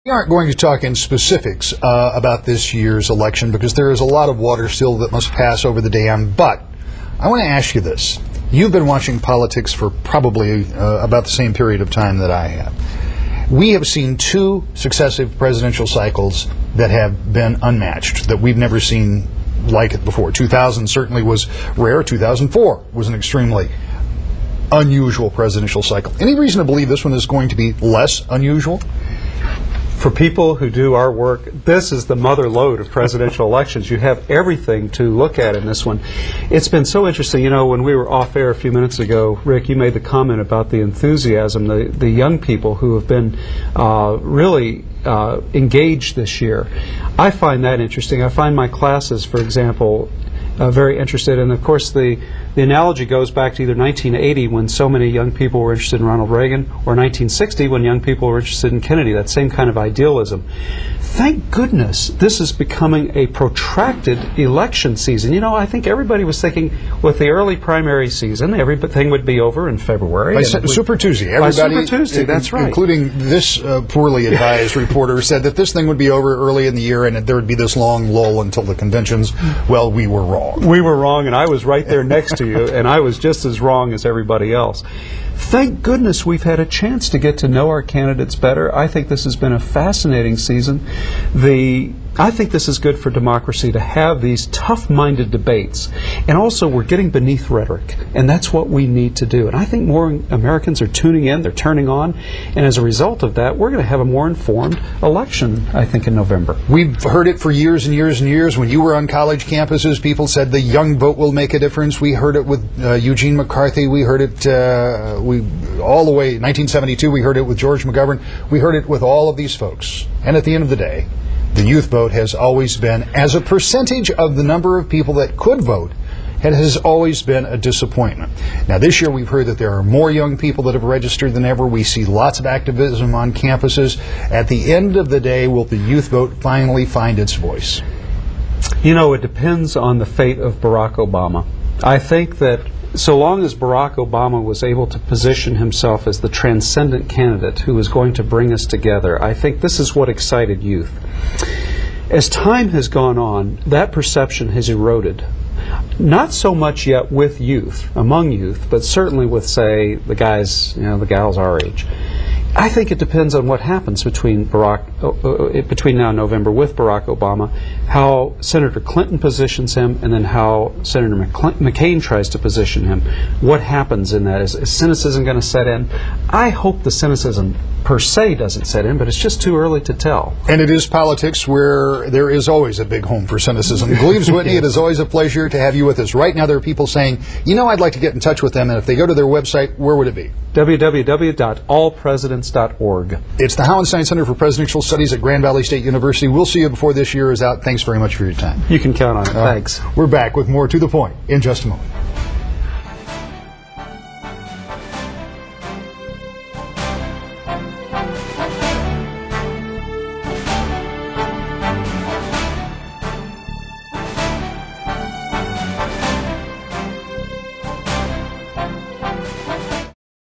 We aren't going to talk in specifics about this year's election because there is a lot of water still that must pass over the dam, but I want to ask you this. You've been watching politics for probably about the same period of time that I have. We have seen two successive presidential cycles that have been unmatched, that we've never seen like it before. 2000 certainly was rare. 2004 was an extremely unusual presidential cycle. Any reason to believe this one is going to be less unusual? For people who do our work, this is the mother lode of presidential elections. You have everything to look at in this one. It's been so interesting. You know, when we were off air a few minutes ago, Rick, you made the comment about the enthusiasm, the young people who have been really engaged this year. I find that interesting. I find my classes, for example, very interested. And of course, the analogy goes back to either 1980, when so many young people were interested in Ronald Reagan, or 1960, when young people were interested in Kennedy, that same kind of idealism. Thank goodness this is becoming a protracted election season. You know, I think everybody was thinking with the early primary season, everything would be over in February. By Super Tuesday. Everybody, by Super Tuesday, that's right. Including this poorly advised reporter said that this thing would be over early in the year and that there would be this long lull until the conventions. Well, we were wrong. We were wrong, and I was right there next to you, and I was just as wrong as everybody else. Thank goodness we've had a chance to get to know our candidates better. I think this has been a fascinating season. I think this is good for democracy to have these tough-minded debates. And also, we're getting beneath rhetoric, and that's what we need to do. And I think more Americans are tuning in, they're turning on, and as a result of that, we're going to have a more informed election, I think, in November. We've heard it for years and years and years. When you were on college campuses, people said the young vote will make a difference. We heard it with Eugene McCarthy. We heard it all the way, 1972, we heard it with George McGovern. We heard it with all of these folks. And at the end of the day, the youth vote has always been, as a percentage of the number of people that could vote, it has always been a disappointment. Now, this year we've heard that there are more young people that have registered than ever. We see lots of activism on campuses. At the end of the day, will the youth vote finally find its voice? You know, it depends on the fate of Barack Obama. I think that so long as Barack Obama was able to position himself as the transcendent candidate who was going to bring us together, I think this is what excited youth. As time has gone on, that perception has eroded. Not so much yet with youth, among youth, but certainly with, say, the guys, the gals our age. I think it depends on what happens between now and November with Barack Obama, how Senator Clinton positions him, and then how Senator McCain tries to position him. What happens in that? Is cynicism going to set in? I hope the cynicism per se doesn't set in, but it's just too early to tell. And it is politics where there is always a big home for cynicism. Gleaves Whitney, it is always a pleasure to have you with us. Right now there are people saying, I'd like to get in touch with them, and if they go to their website, where would it be? www.allpresidents.org. It's the Hauenstein Center for Presidential Studies at Grand Valley State University. We'll see you before this year is out. Thanks very much for your time. You can count on it. Thanks. We're back with more To the Point in just a moment.